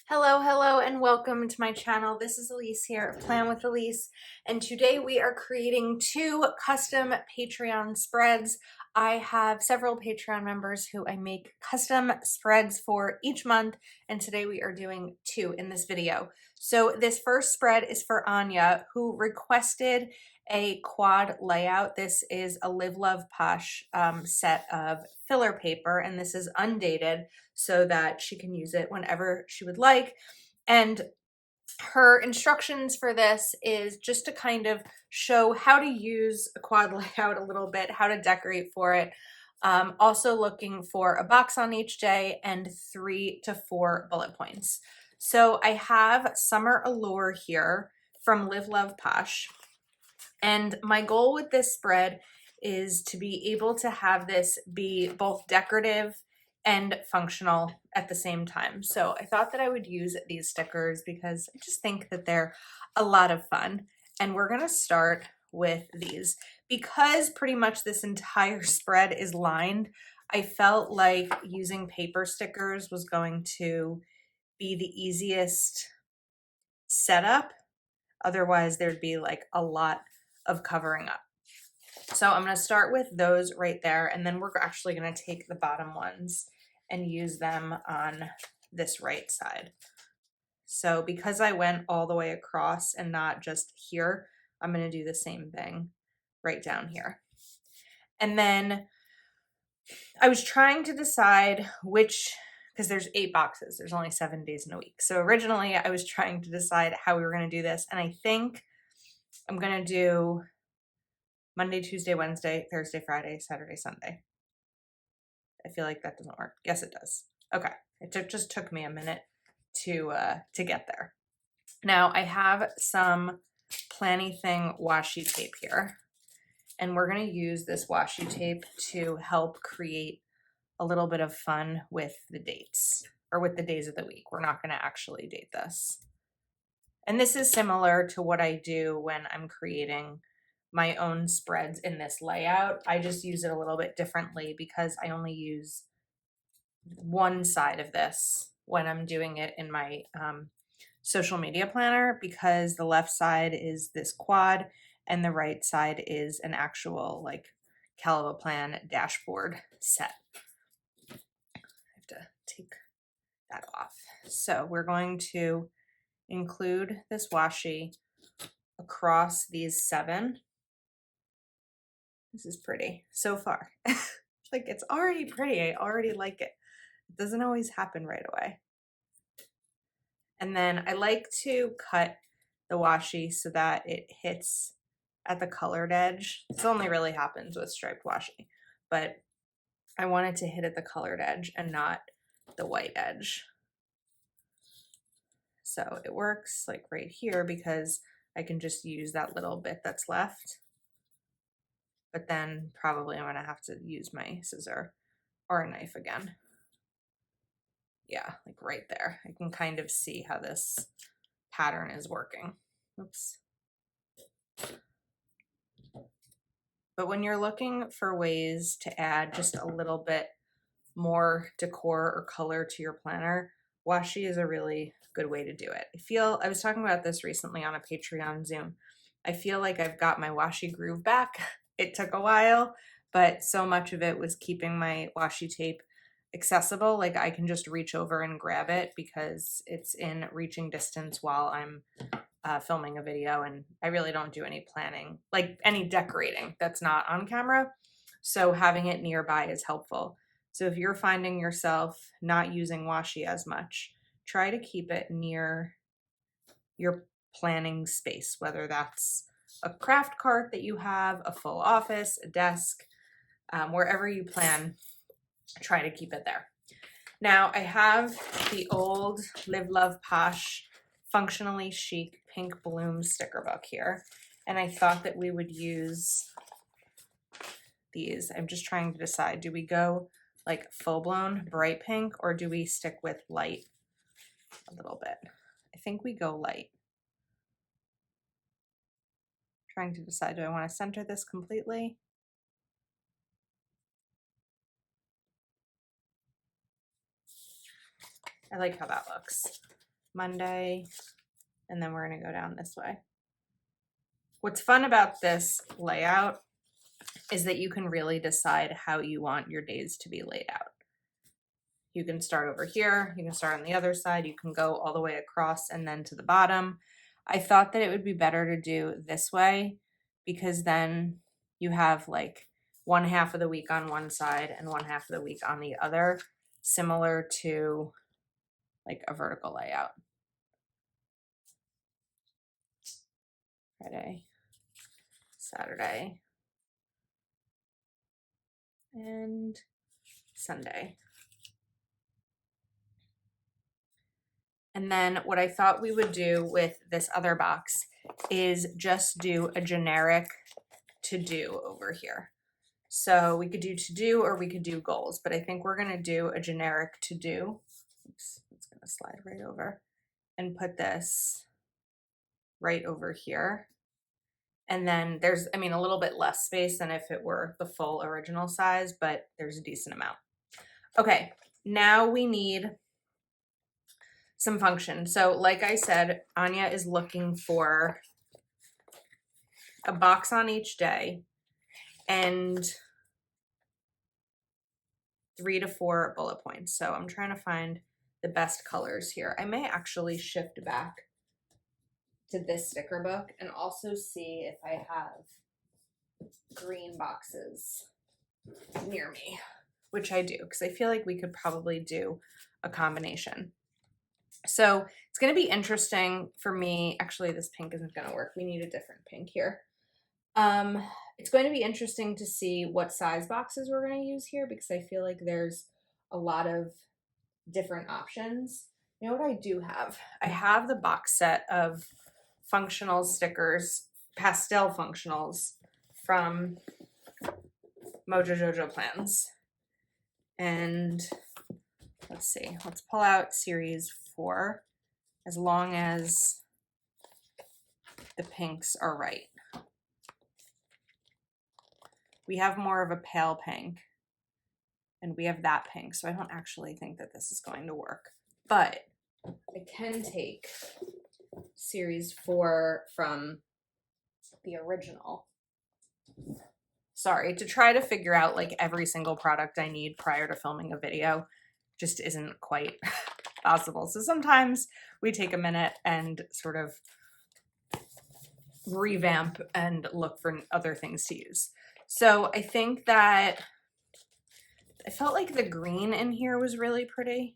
Hello, and welcome to my channel. This is Elise here of Plan with Elise, and today we are creating two custom Patreon spreads. I have several Patreon members who I make custom spreads for each month, and today we are doing two in this video. So this first spread is for Anja, who requested a quad layout. This is a Live Love Posh set of filler paper, and this is undated so that she can use it whenever she would like. And her instructions for this is just to kind of show how to use a quad layout a little bit, how to decorate for it. Also looking for a box on each day and 3 to 4 bullet points. So I have Summer Allure here from Live Love Posh. And my goal with this spread is to be able to have this be both decorative and functional at the same time. So I thought that I would use these stickers because I just think that they're a lot of fun. And we're gonna start with these. Because pretty much this entire spread is lined, I felt like using paper stickers was going to be the easiest setup. Otherwise, there'd be like a lot of covering up. So I'm going to start with those right there, and then we're actually going to take the bottom ones and use them on this right side. So because I went all the way across and not just here, I'm going to do the same thing right down here. And then I was trying to decide which, because there's 8 boxes, there's only 7 days in a week. So originally I was trying to decide how we were going to do this, and I think I'm going to do Monday, Tuesday, Wednesday, Thursday, Friday, Saturday, Sunday. I feel like that doesn't work. Yes, it does. Okay. It just took me a minute to get there. Now I have some Planny-Thing washi tape here, and we're going to use this washi tape to help create a little bit of fun with the dates, or with the days of the week. We're not going to actually date this. And this is similar to what I do when I'm creating my own spreads in this layout. I just use it a little bit differently because I only use one side of this when I'm doing it in my social media planner, because the left side is this quad and the right side is an actual like Calava Plan dashboard set. I have to take that off. So we're going to include this washi across these 7. This is pretty so far. Like, it's already pretty. I already like it. It doesn't always happen right away. And then I like to cut the washi so that it hits at the colored edge. This only really happens with striped washi, but I want it to hit at the colored edge and not the white edge. So it works like right here because I can just use that little bit that's left. But then probably I'm going to have to use my scissor or a knife again. Yeah, like right there. I can kind of see how this pattern is working. Oops. But when you're looking for ways to add just a little bit more decor or color to your planner, washi is a really good way to do it. I was talking about this recently on a Patreon Zoom. I feel like I've got my washi groove back. It took a while, but so much of it was keeping my washi tape accessible. Like, I can just reach over and grab it because it's in reaching distance while I'm filming a video, and I really don't do any planning, like any decorating that's not on camera. So having it nearby is helpful. So if you're finding yourself not using washi as much, try to keep it near your planning space, whether that's a craft cart that you have, a full office, a desk, wherever you plan, try to keep it there. Now I have the old Live Love Posh Functionally Chic Pink Bloom sticker book here, and I thought that we would use these. I'm just trying to decide, do we go like full-blown bright pink or do we stick with light a little bit? I think we go light. Trying to decide, do I want to center this completely? I like how that looks. Monday, and then we're going to go down this way. What's fun about this layout is that you can really decide how you want your days to be laid out. You can start over here, you can start on the other side, you can go all the way across and then to the bottom. I thought that it would be better to do this way because then you have like one half of the week on one side and one half of the week on the other, similar to like a vertical layout. Friday, Saturday, and Sunday. And then what I thought we would do with this other box is just do a generic to do over here. So we could do to do or we could do goals, but I think we're gonna do a generic to do. Oops, it's gonna slide right over and put this right over here. And then there's, I mean, a little bit less space than if it were the full original size, but there's a decent amount. Okay, now we need some function. So like I said, Anja is looking for a box on each day and 3 to 4 bullet points. So I'm trying to find the best colors here. I may actually shift back to this sticker book and also see if I have green boxes near me, which I do, because I feel like we could probably do a combination. So it's going to be interesting for me. Actually, this pink isn't going to work. We need a different pink here. It's going to be interesting to see what size boxes we're going to use here because I feel like there's a lot of different options. You know what I do have? I have the box set of functional stickers, pastel functionals from Mojo Jojo Plans. And let's see, let's pull out series 4 as long as the pinks are right. We have more of a pale pink and we have that pink, so I don't actually think that this is going to work, but I can take series 4 from the original. Sorry, to try to figure out like every single product I need prior to filming a video just isn't quite possible. So sometimes we take a minute and sort of revamp and look for other things to use. So I think that I felt like the green in here was really pretty.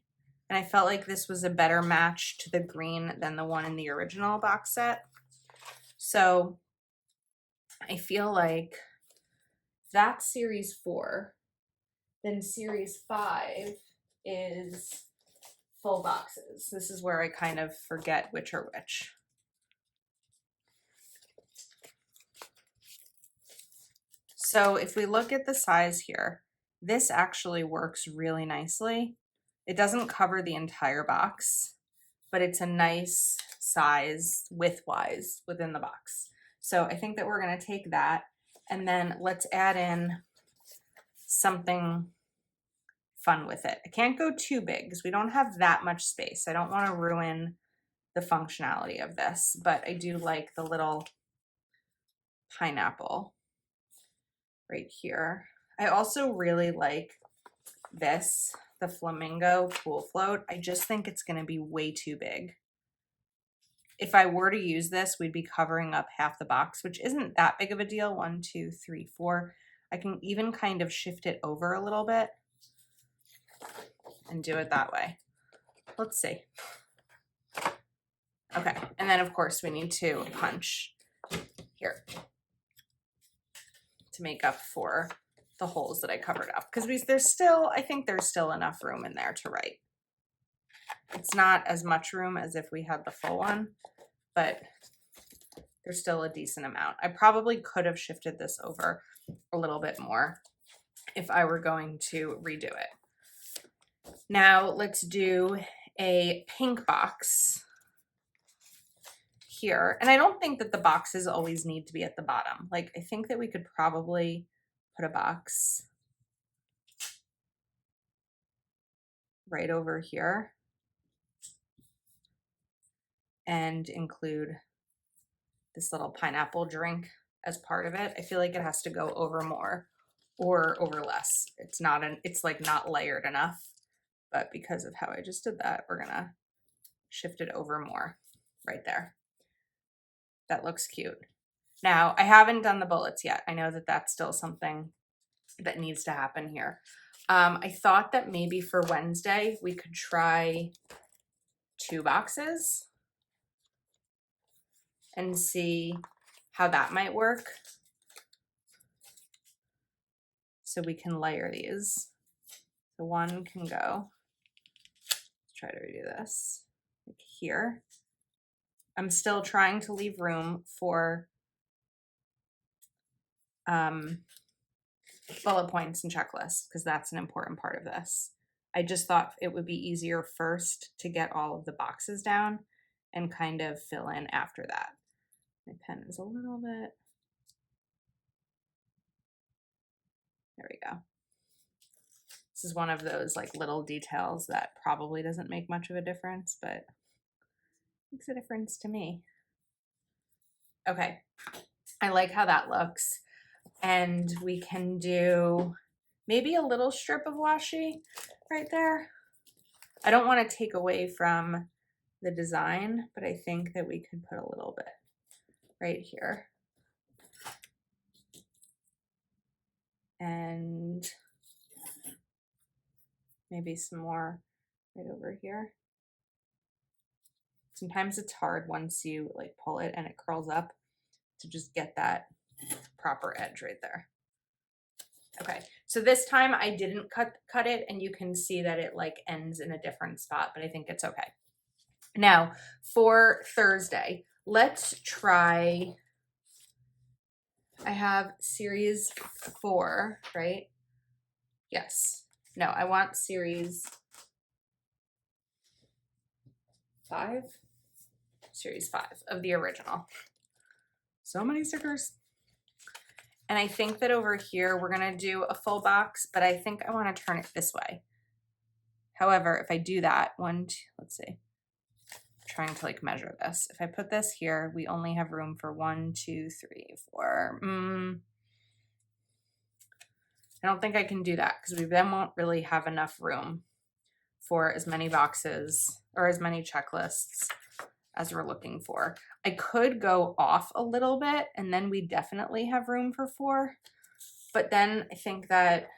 And I felt like this was a better match to the green than the one in the original box set. So I feel like that's series 4. Then series 5 is full boxes. This is where I kind of forget which are which. So if we look at the size here, this actually works really nicely. It doesn't cover the entire box, but it's a nice size width-wise within the box. So I think that we're going to take that and then let's add in something fun with it. I can't go too big because we don't have that much space. I don't want to ruin the functionality of this, but I do like the little pineapple right here. I also really like this, the flamingo pool float. I just think it's going to be way too big. If I were to use this, we'd be covering up half the box, which isn't that big of a deal. 1, 2, 3, 4. I can even kind of shift it over a little bit and do it that way. Let's see. Okay, and then of course we need to punch here to make up for the holes that I covered up, because there's still, I think there's still enough room in there to write. It's not as much room as if we had the full one, but there's still a decent amount. I probably could have shifted this over a little bit more if I were going to redo it. Now let's do a pink box here. And I don't think that the boxes always need to be at the bottom. Like, I think that we could probably put a box right over here. and include this little pineapple drink as part of it. I feel like it has to go over more or over less. It's like not layered enough, but because of how I just did that, we're gonna shift it over more right there. That looks cute. Now, I haven't done the bullets yet. I know that that's still something that needs to happen here. I thought that maybe for Wednesday, we could try 2 boxes and see how that might work. So we can layer these. So one can go, let's try to redo this, like here. I'm still trying to leave room for bullet points and checklists because that's an important part of this. I just thought it would be easier first to get all of the boxes down and kind of fill in after that. My pen is a little bit, there we go. This is one of those like little details that probably doesn't make much of a difference, but makes a difference to me. Okay, I like how that looks. And we can do maybe a little strip of washi right there. I don't want to take away from the design, but I think that we could put a little bit right here. And maybe some more right over here. Sometimes it's hard once you like pull it and it curls up to just get that proper edge right there. Okay, so this time I didn't cut it, and you can see that it like ends in a different spot, but I think it's okay. Now for Thursday, let's try, I have series 4, right? Yes. No, I want series 5. Series 5 of the original. So many stickers. And I think that over here, we're gonna do a full box, but I think I wanna turn it this way. However, if I do that, let's see, I'm trying to like measure this. If I put this here, we only have room for 1, 2, 3, 4. I don't think I can do that because we then won't really have enough room for as many boxes or as many checklists as we're looking for. I could go off a little bit and then we definitely have room for 4, but then I think that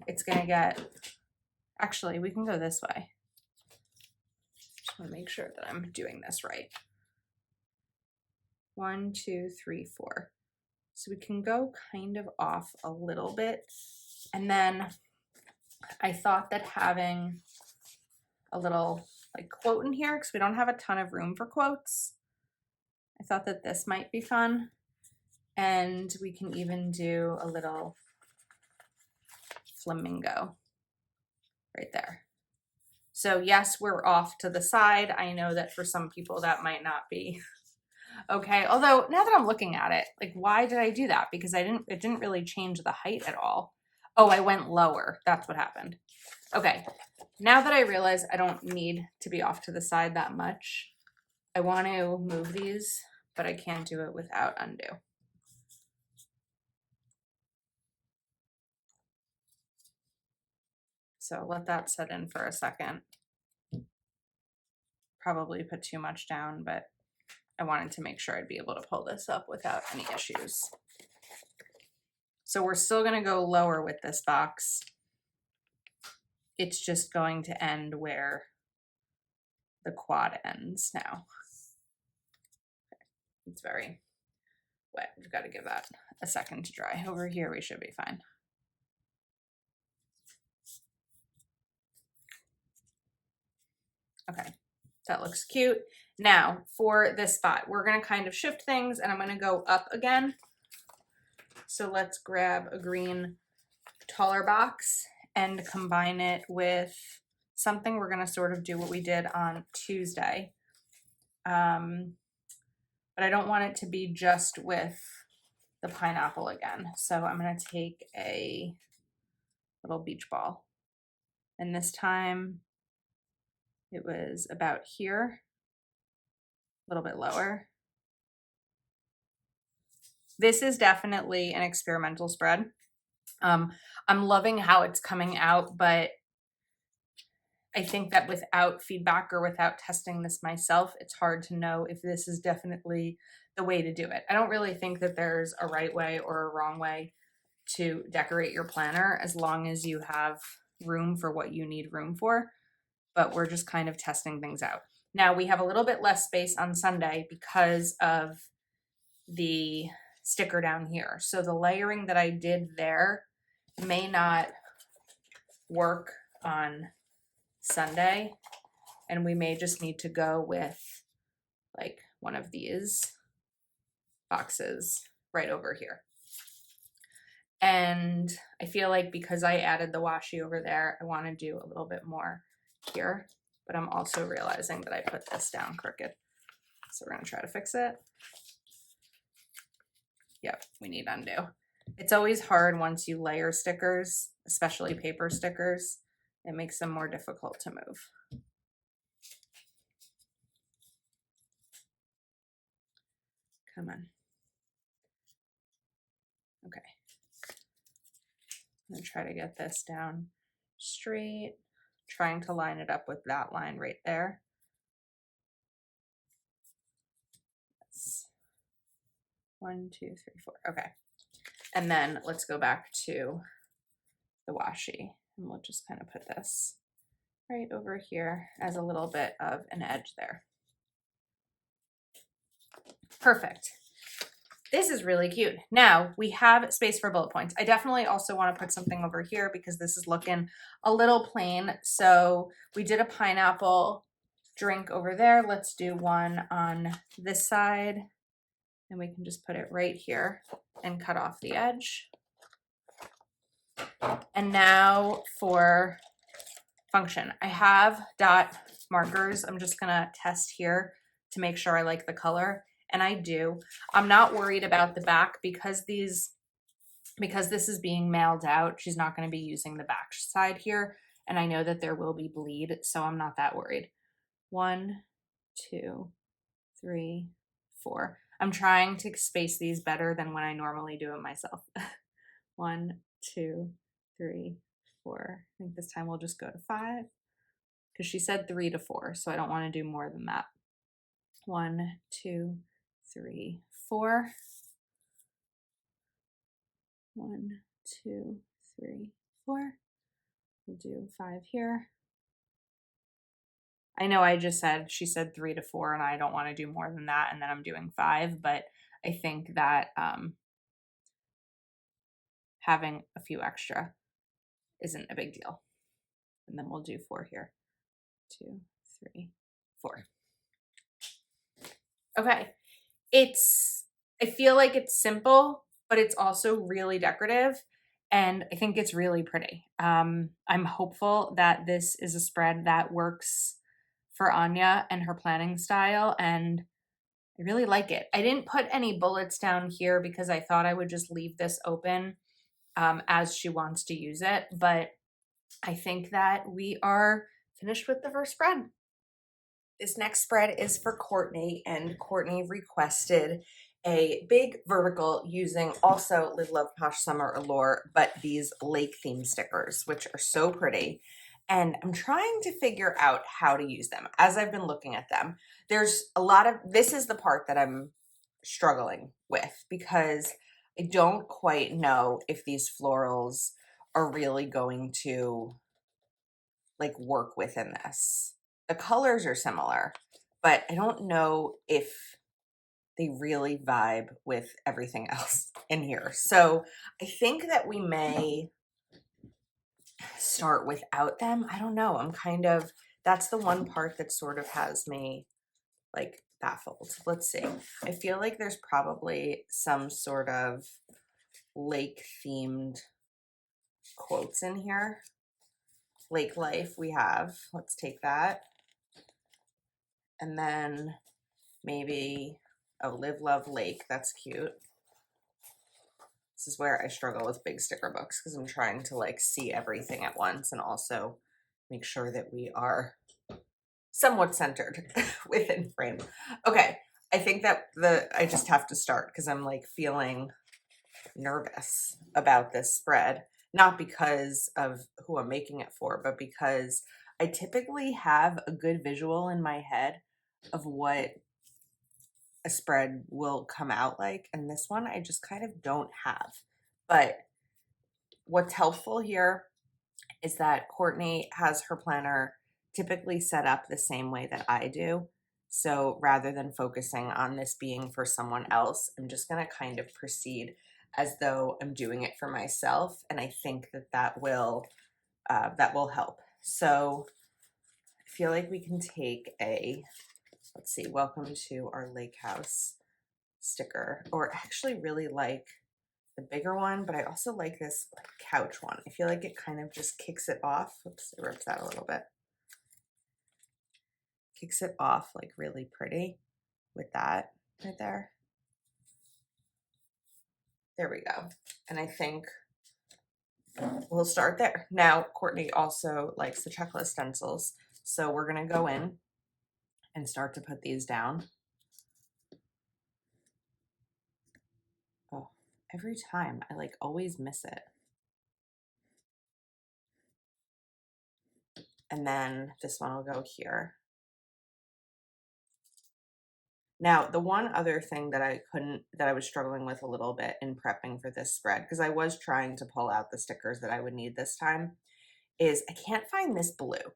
it's gonna get, actually we can go this way. Just wanna make sure that I'm doing this right. 1, 2, 3, 4. So we can go kind of off a little bit. And then I thought that having a little like quote in here, because we don't have a ton of room for quotes, I thought that this might be fun. And we can even do a little flamingo right there. So yes, we're off to the side. I know that for some people that might not be okay. Although now that I'm looking at it, like why did I do that? Because it didn't really change the height at all. Oh, I went lower. That's what happened. Okay. Now that I realize I don't need to be off to the side that much, I want to move these, but I can't do it without undo. So let that set in for a second. Probably put too much down, but I wanted to make sure I'd be able to pull this up without any issues. So we're still going to go lower with this box. It's just going to end where the quad ends now. It's very wet. We've got to give that a second to dry. Over here, we should be fine. Okay, that looks cute. Now for this spot, we're going to kind of shift things and I'm going to go up again. So let's grab a green taller box and combine it with something. We're going to sort of do what we did on Tuesday. But I don't want it to be just with the pineapple again. So I'm going to take a little beach ball. And this time it was about here. A little bit lower. This is definitely an experimental spread. I'm loving how it's coming out, but I think that without feedback or without testing this myself, it's hard to know if this is definitely the way to do it. I don't really think that there's a right way or a wrong way to decorate your planner as long as you have room for what you need room for, but we're just kind of testing things out. Now we have a little bit less space on Sunday because of the sticker down here. So the layering that I did there may not work on Sunday, and we may just need to go with like one of these boxes right over here. And I feel like because I added the washi over there, I want to do a little bit more here, but I'm also realizing that I put this down crooked. So we're going to try to fix it. Yep, we need undo. It's always hard once you layer stickers, especially paper stickers. It makes them more difficult to move. Come on. Okay. I'm going to try to get this down straight, trying to line it up with that line right there. That's 1, 2, 3, 4. Okay. And then let's go back to the washi, and we'll just kind of put this right over here as a little bit of an edge there. Perfect. This is really cute. Now we have space for bullet points. I definitely also want to put something over here because this is looking a little plain. So we did a pineapple drink over there. Let's do one on this side, and we can just put it right here and cut off the edge. And now for function. I have dot markers. I'm just gonna test here to make sure I like the color. And I do. I'm not worried about the back because this is being mailed out. She's not going to be using the back side here. And I know that there will be bleed, so I'm not that worried. 1, 2, 3, 4. I'm trying to space these better than when I normally do it myself. 1, 2, 3, 4. I think this time we'll just go to 5 because she said 3 to 4, so I don't want to do more than that. 1, 2, 3, 4. 1, 2, 3, 4. We'll do 5 here. I know I just said, she said 3 to 4, and I don't want to do more than that, and then I'm doing 5, but I think that having a few extra isn't a big deal. And then we'll do 4 here. 2, 3, 4. Okay. I feel like it's simple, but it's also really decorative, and I think it's really pretty. I'm hopeful that this is a spread that works for Anja and her planning style, and I really like it. I didn't put any bullets down here because I thought I would just leave this open as she wants to use it, but I think that we are finished with the first spread. This next spread is for Courtney, and Courtney requested a big vertical using also Live Love Posh Summer Allure, but these lake theme stickers, which are so pretty. And I'm trying to figure out how to use them as I've been looking at them. There's a lot of, this is the part that I'm struggling with because I don't quite know if these florals are really going to like work within this. The colors are similar, but I don't know if they really vibe with everything else in here. So I think that we may start without them. I don't know. That's the one part that sort of has me like baffled. Let's see. I feel like there's probably some sort of lake themed quotes in here. Lake life we have. Let's take that. And then maybe, oh, live, love, lake. That's cute. This is where I struggle with big sticker books because I'm trying to like see everything at once and also make sure that we are somewhat centered within frame. Okay, I think that I just have to start because I'm like feeling nervous about this spread, not because of who I'm making it for, but because I typically have a good visual in my head of what a spread will come out like, and this one I just kind of don't have. But what's helpful here is that Courtney has her planner typically set up the same way that I do. So rather than focusing on this being for someone else, I'm just going to kind of proceed as though I'm doing it for myself. And I think that that will help. So I feel like we can take let's see, welcome to our lake house sticker, or actually really like the bigger one, but I also like this like couch one. I feel like it kind of just kicks it off. Oops, it rips that a little bit. Kicks it off like really pretty with that right there. There we go. And I think we'll start there. Now, Courtney also likes the checklist stencils. So we're going to go in and start to put these down. Oh, every time I like always miss it. And then this one will go here. Now, the one other thing that I was struggling with a little bit in prepping for this spread, because I was trying to pull out the stickers that I would need this time, is I can't find this blue.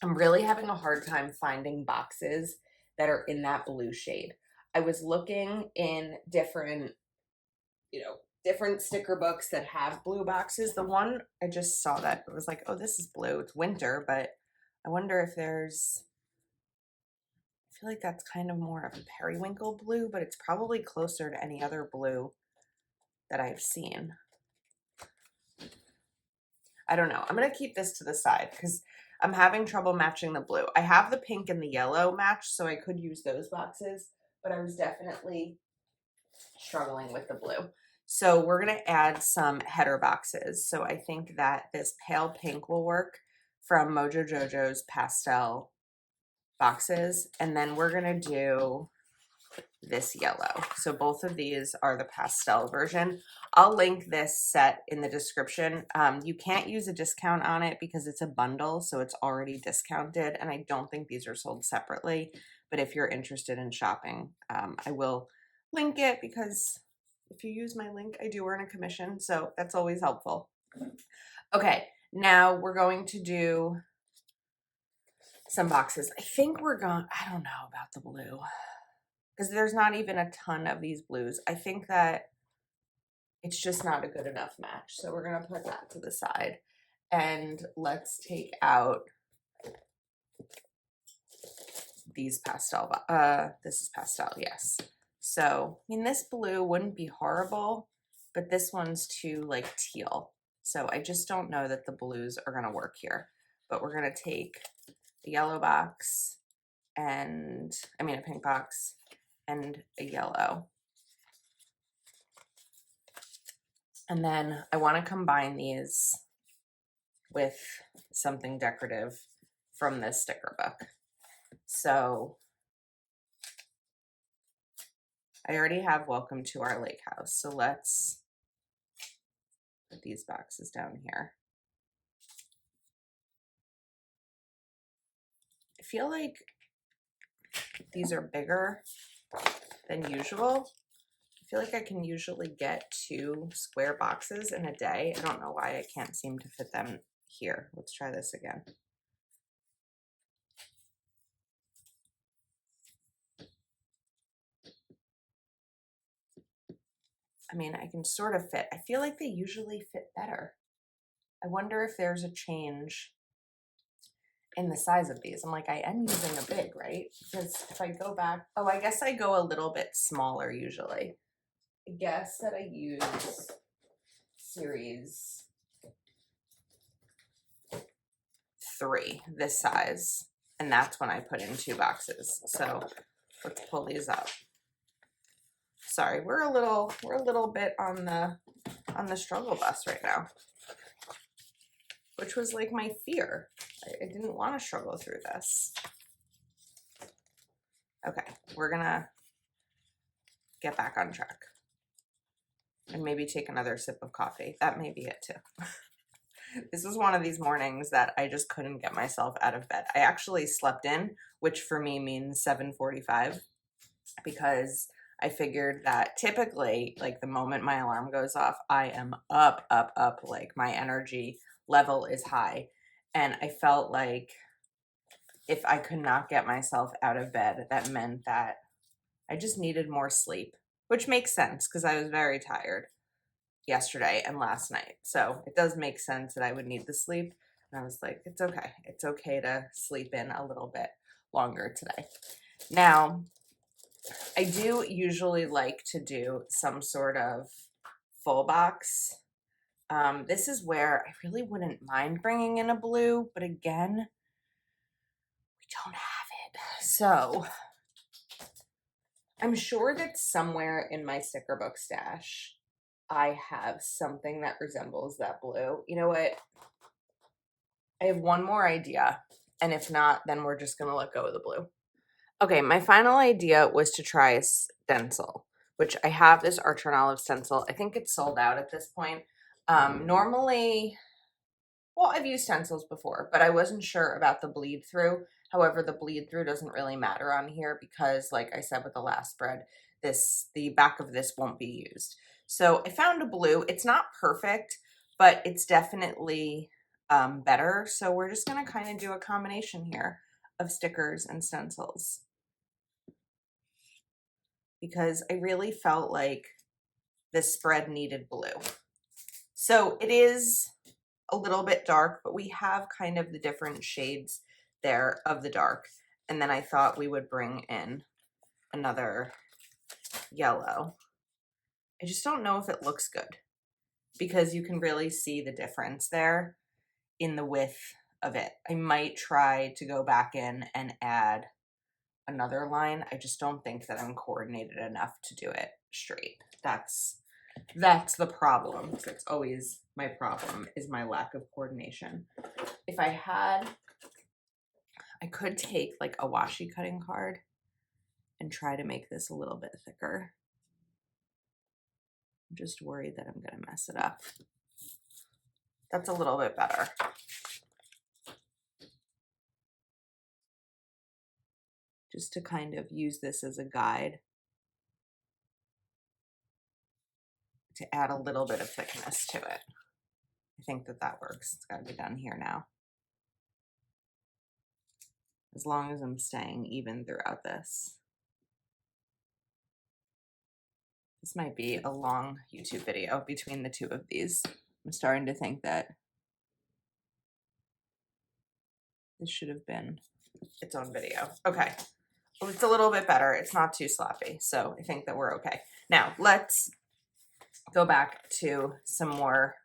I'm really having a hard time finding boxes that are in that blue shade. I was looking in different sticker books that have blue boxes. The one I just saw that it was like, oh, this is blue. It's winter, but I wonder if there's, I feel like that's kind of more of a periwinkle blue, but it's probably closer to any other blue that I've seen. I don't know. I'm going to keep this to the side because I'm having trouble matching the blue. I have the pink and the yellow matched, so I could use those boxes, but I was definitely struggling with the blue. So we're going to add some header boxes. So I think that this pale pink will work from Mojo Jojo's pastel boxes. And then we're going to do this yellow. So both of these are the pastel version. I'll link this set in the description. You can't use a discount on it because it's a bundle, so it's already discounted. And I don't think these are sold separately. But if you're interested in shopping, I will link it because if you use my link, I do earn a commission. So that's always helpful. Okay, now we're going to do some boxes. I think we're going, I don't know about the blue because there's not even a ton of these blues. I think that it's just not a good enough match. So we're going to put that to the side and let's take out these pastel. This is pastel, yes. So, I mean, this blue wouldn't be horrible, but this one's too like teal. So I just don't know that the blues are going to work here. But we're going to take a yellow box and, I mean, a pink box and a yellow. And then I want to combine these with something decorative from this sticker book. So I already have Welcome to Our Lake House. So let's put these boxes down here. I feel like these are bigger than usual. I feel like I can usually get 2 square boxes in a day. I don't know why I can't seem to fit them here. Let's try this again. I mean, I can sort of fit. I feel like they usually fit better. I wonder if there's a change in the size of these. I'm like, I am using a big, right? Because if I go back, oh, I guess I go a little bit smaller usually. I guess that I use series 3, this size, and that's when I put in 2 boxes. So let's pull these up. Sorry, we're a little bit on the struggle bus right now. which was like my fear. I didn't want to struggle through this. Okay, we're gonna get back on track and maybe take another sip of coffee. That may be it too. This was one of these mornings that I just couldn't get myself out of bed. I actually slept in, which for me means 7:45, because I figured that typically, like the moment my alarm goes off, I am up, like my energy level is high. And I felt like if I could not get myself out of bed, that meant that I just needed more sleep, which makes sense because I was very tired yesterday and last night. So it does make sense that I would need the sleep. And I was like, it's okay. It's okay to sleep in a little bit longer today. Now, I do usually like to do some sort of full box. This is where I really wouldn't mind bringing in a blue, but again, we don't have it. So I'm sure that somewhere in my sticker book stash, I have something that resembles that blue. You know what? I have one more idea, and if not, then we're just going to let go of the blue. Okay, my final idea was to try a stencil, which I have this Archer and Olive stencil. I think it's sold out at this point. Normally, well, I've used stencils before, but I wasn't sure about the bleed through. However, the bleed through doesn't really matter on here because, like I said with the last spread, the back of this won't be used. So I found a blue. It's not perfect, but it's definitely better. So we're just going to kind of do a combination here of stickers and stencils, because I really felt like this spread needed blue. So it is a little bit dark, but we have kind of the different shades there of the dark. And then I thought we would bring in another yellow. I just don't know if it looks good because you can really see the difference there in the width of it. I might try to go back in and add another line. I just don't think that I'm coordinated enough to do it straight. That's the problem. It's always my problem, is my lack of coordination. If I could take like a washi cutting card and try to make this a little bit thicker. I'm just worried that I'm gonna mess it up. That's a little bit better. Just to kind of use this as a guide to add a little bit of thickness to it. I think that works. It's gotta be done here now. As long as I'm staying even throughout this. This might be a long YouTube video between the two of these. I'm starting to think that this should have been its own video. Okay, well, it's a little bit better. It's not too sloppy, so I think that we're okay. Now, let's go back to some more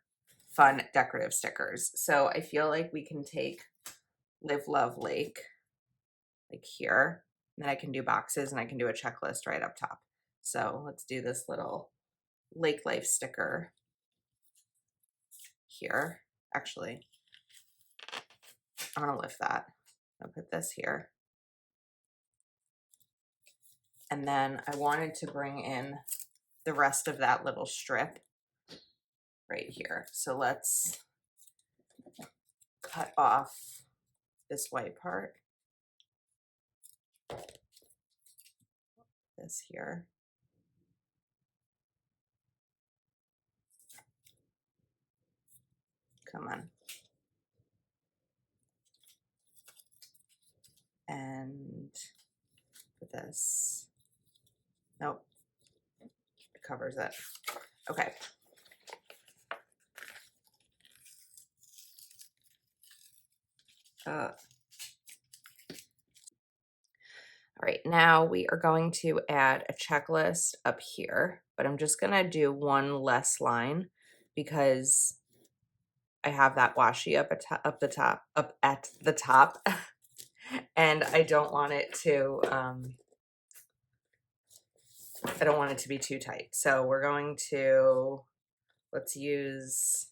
fun decorative stickers. So I feel like we can take Live, Love, Lake, like here, and then I can do boxes and I can do a checklist right up top. So let's do this little Lake Life sticker here. Actually, I'm gonna lift that. I'll put this here. And then I wanted to bring in the rest of that little strip right here. So let's cut off this white part. This here. Come on. And put this. Nope. It covers it. Okay. All right, now we are going to add a checklist up here, but I'm just gonna do one less line because I have that washi up at the top, and I don't want it to be too tight. So we're going to, let's use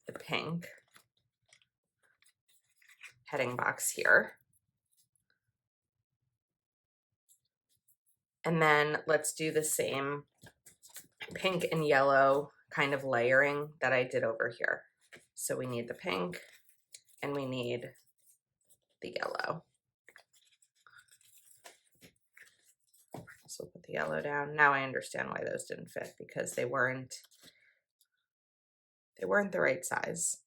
the pink. heading box here. And then let's do the same pink and yellow kind of layering that I did over here. So we need the pink and we need the yellow. So put the yellow down. Now I understand why those didn't fit, because they weren't the right size.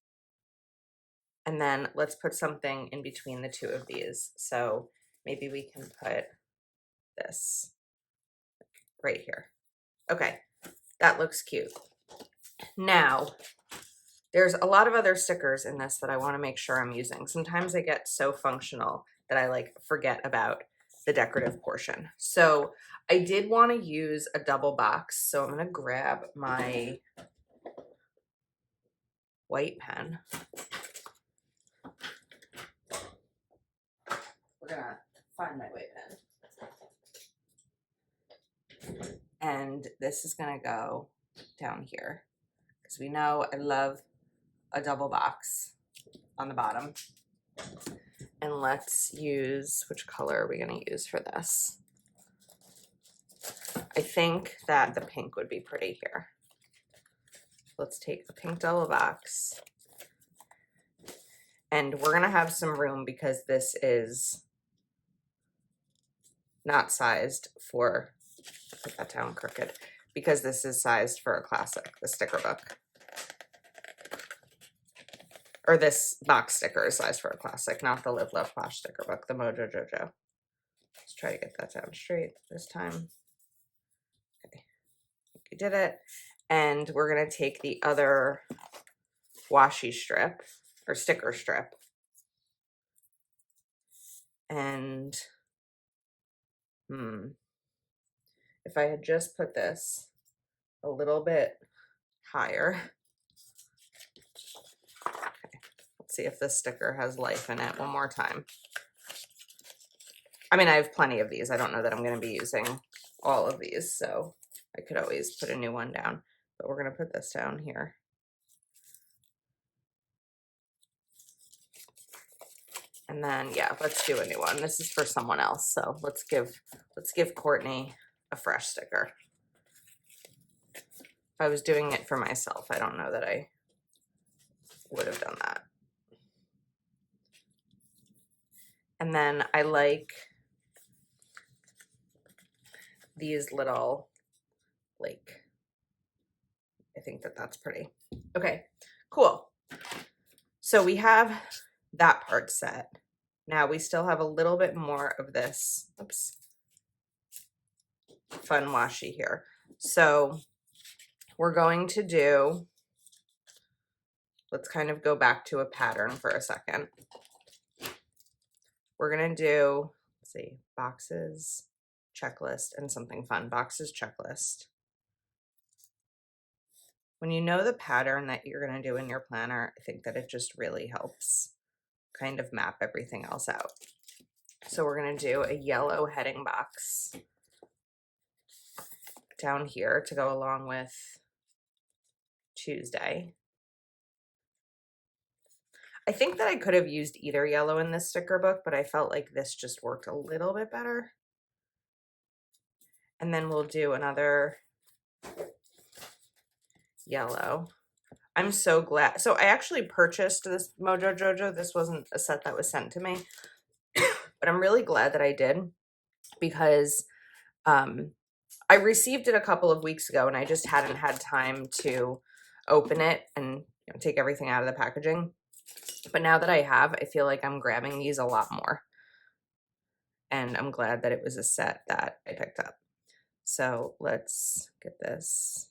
And then let's put something in between the two of these. So maybe we can put this right here. Okay, that looks cute. Now, there's a lot of other stickers in this that I want to make sure I'm using. Sometimes I get so functional that I like forget about the decorative portion. So I did want to use a double box. So I'm going to grab my white pen. We're going to find my white pen. And this is going to go down here, because we know I love a double box on the bottom. And let's use, which color are we going to use for this? I think that the pink would be pretty here. Let's take the pink double box. And we're going to have some room because this is not sized for, put that down crooked, because this is sized for a classic, the sticker book. Or this box sticker is sized for a classic, not the Live Love Posh sticker book, the Mojo Jojo. Let's try to get that down straight this time. Okay, you did it. And we're going to take the other washi strip, or sticker strip, and if I had just put this a little bit higher. Okay, let's see if this sticker has life in it one more time. I mean, I have plenty of these. I don't know that I'm going to be using all of these, so I could always put a new one down, but we're going to put this down here. And then, yeah, let's do a new one. This is for someone else, so let's give Courtney a fresh sticker. If I was doing it for myself, I don't know that I would have done that. And then I like these little, like, I think that that's pretty. Okay, cool. So we have that part set. Now we still have a little bit more of this, oops, fun washi here. So we're going to do, let's kind of go back to a pattern for a second. We're going to do, let's see, boxes, checklist, and something fun. Boxes, checklist. When you know the pattern that you're going to do in your planner, I think that it just really helps kind of map everything else out. So we're going to do a yellow heading box down here to go along with Tuesday. I think that I could have used either yellow in this sticker book, but I felt like this just worked a little bit better. And then we'll do another yellow. I'm so glad. So I actually purchased this Mojo Jojo. This wasn't a set that was sent to me, but I'm really glad that I did, because I received it a couple of weeks ago and I just hadn't had time to open it and take everything out of the packaging. But now that I have, I feel like I'm grabbing these a lot more. And I'm glad that it was a set that I picked up. So let's get this.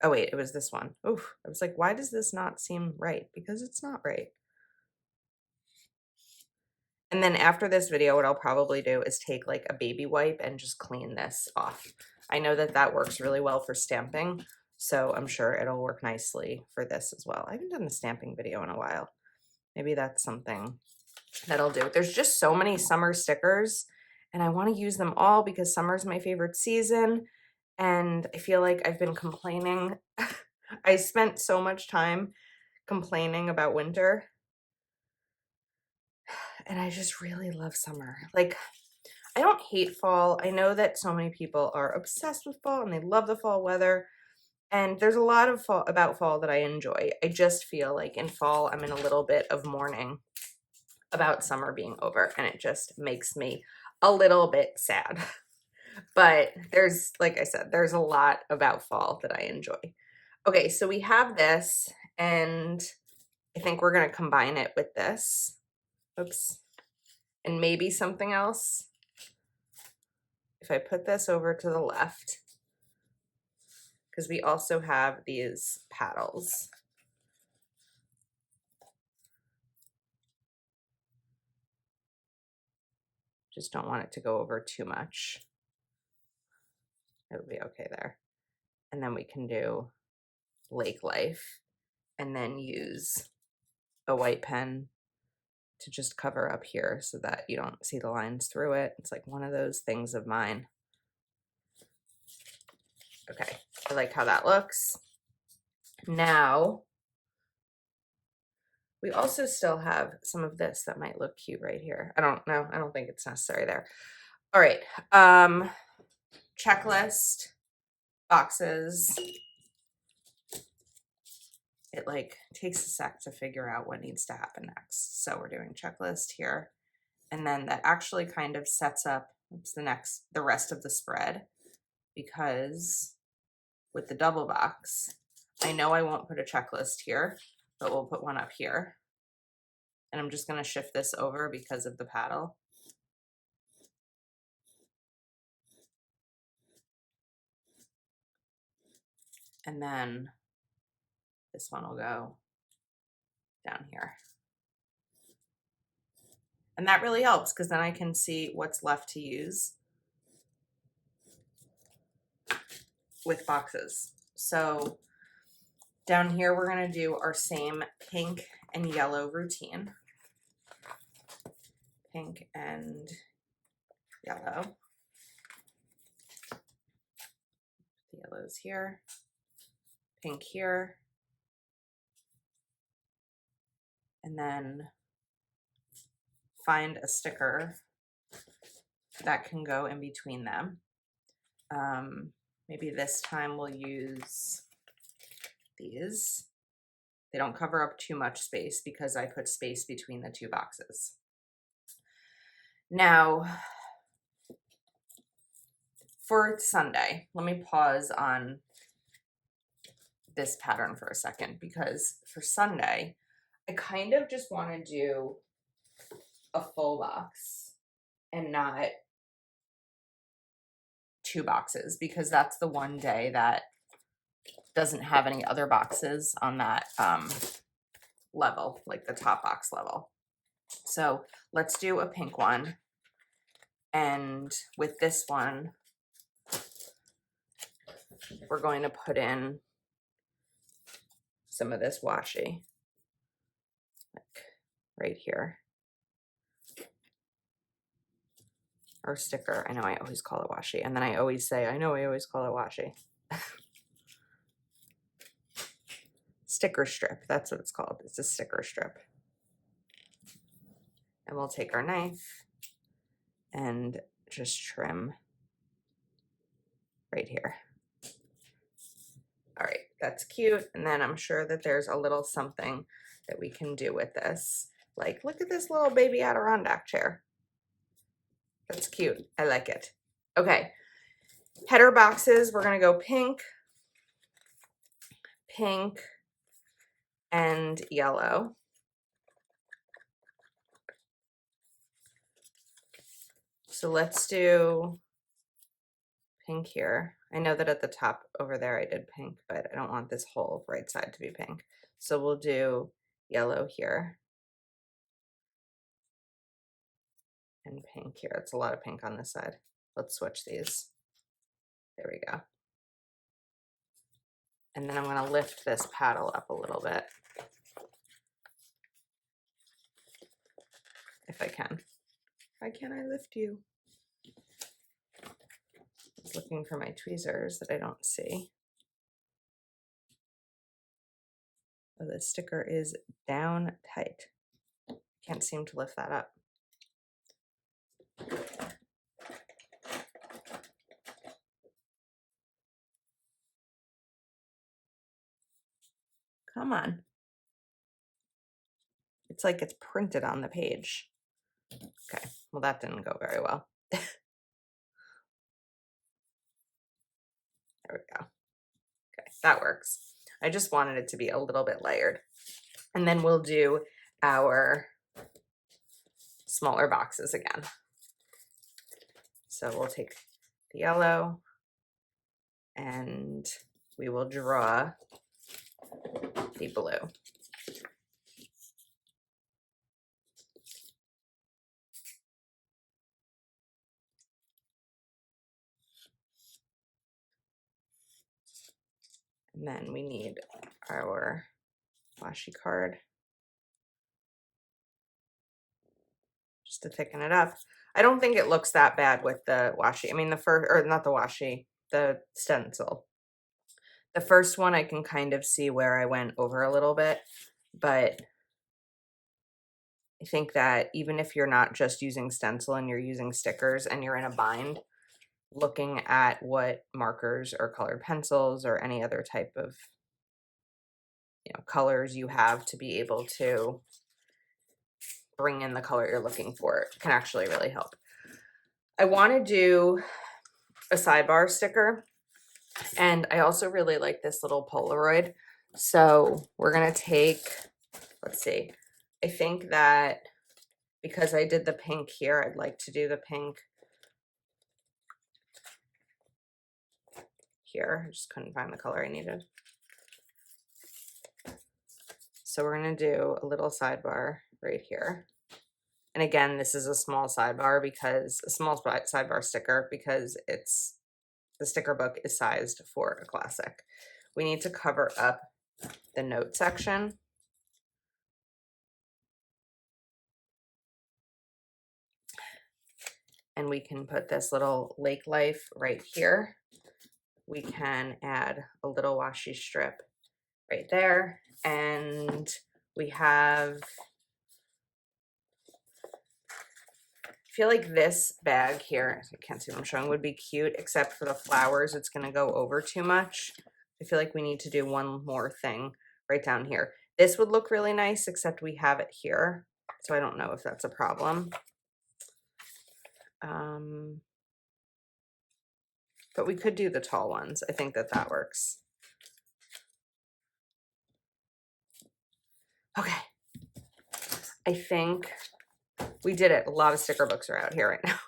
Oh wait, it was this one. Oof, I was like, why does this not seem right? Because it's not right. And then after this video, what I'll probably do is take like a baby wipe and just clean this off. I know that that works really well for stamping, so I'm sure it'll work nicely for this as well. I haven't done the stamping video in a while. Maybe that's something that I'll do. There's just so many summer stickers, and I want to use them all because summer's my favorite season, and I feel like I've been complaining. I spent so much time complaining about winter, and I just really love summer. Like, I don't hate fall. I know that so many people are obsessed with fall and they love the fall weather. And there's a lot of fall about fall that I enjoy. I just feel like in fall, I'm in a little bit of mourning about summer being over, and it just makes me a little bit sad. But there's, like I said, there's a lot about fall that I enjoy. Okay, so we have this, and I think we're going to combine it with this. Oops. And maybe something else. If I put this over to the left, because we also have these paddles. Just don't want it to go over too much. It'll be okay there. And then we can do lake life and then use a white pen to just cover up here so that you don't see the lines through it. It's like one of those things of mine. Okay, I like how that looks. Now, we also still have some of this that might look cute right here. I don't know. I don't think it's necessary there. All right. Checklist, boxes. It like takes a sec to figure out what needs to happen next. So we're doing checklist here. And then that actually kind of sets up the rest of the spread, because with the double box, I know I won't put a checklist here, but we'll put one up here. And I'm just going to shift this over because of the paddle. And then this one will go down here. And that really helps because then I can see what's left to use with boxes. So down here, we're going to do our same pink and yellow routine. Pink and yellow. The yellow's here. Pink here. And then find a sticker that can go in between them. Maybe this time we'll use these. They don't cover up too much space because I put space between the two boxes. Now, for Sunday, let me pause on this pattern for a second, because for Sunday, I kind of just want to do a full box and not 2 boxes, because that's the one day that doesn't have any other boxes on that level, like the top box level. So let's do a pink one. And with this one, we're going to put in some of this washi, like right here. Or sticker. I know I always call it washi. And then I always say, I know I always call it washi. Sticker strip. That's what it's called. It's a sticker strip. And we'll take our knife and just trim right here. All right, that's cute. And then I'm sure that there's a little something that we can do with this. Like, look at this little baby Adirondack chair. That's cute. I like it. Okay, header boxes. We're going to go pink, pink, and yellow. So let's do pink here. I know that at the top over there I did pink, but I don't want this whole right side to be pink. So we'll do yellow here. And pink here. It's a lot of pink on this side. Let's switch these. There we go. And then I'm going to lift this paddle up a little bit, if I can. Why can't I lift you? I was looking for my tweezers that I don't see. Oh, the sticker is down tight. Can't seem to lift that up. Come on. It's like it's printed on the page. Okay, well that didn't go very well. There we go. Okay, that works. I just wanted it to be a little bit layered. And then we'll do our smaller boxes again. So we'll take the yellow and we will draw the blue. And then we need our washi card just to thicken it up. I don't think it looks that bad with the washi. I mean, the first, or not the washi, the stencil. The first one I can kind of see where I went over a little bit, but I think that even if you're not just using stencil and you're using stickers and you're in a bind, looking at what markers or colored pencils or any other type of colors you have to be able to bring in the color you're looking for can actually really help. I want to do a sidebar sticker, and I also really like this little Polaroid. So we're gonna take, let's see, I think that because I did the pink here, I'd like to do the pink here. I just couldn't find the color I needed. So we're gonna do a little sidebar right here. And again, this is a small sidebar because a small sidebar sticker because it's the sticker book is sized for a classic. We need to cover up the note section. And we can put this little lake life right here. We can add a little washi strip right there. And we have, I feel like this bag here, I can't see what I'm showing, would be cute, except for the flowers, it's gonna go over too much. I feel like we need to do one more thing right down here. This would look really nice, except we have it here. So I don't know if that's a problem. But we could do the tall ones. I think that that works. Okay. I think we did it. A lot of sticker books are out here right now.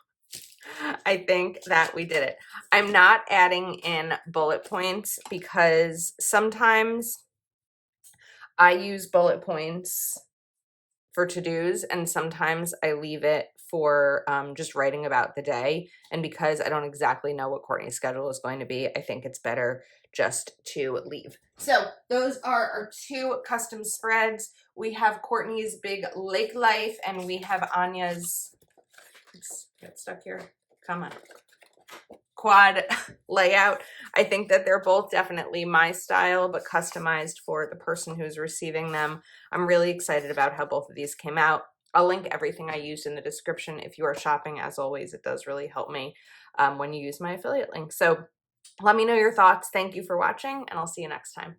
I think that we did it. I'm not adding in bullet points because sometimes I use bullet points for to-dos and sometimes I leave it for just writing about the day. And because I don't exactly know what Courtney's schedule is going to be, I think it's better just to leave. So those are our two custom spreads. We have Courtney's big lake life and we have Anja's, let's get stuck here, come on, quad layout. I think that they're both definitely my style, but customized for the person who's receiving them. I'm really excited about how both of these came out. I'll link everything I used in the description. If you are shopping, as always, it does really help me when you use my affiliate link. So let me know your thoughts. Thank you for watching, and I'll see you next time.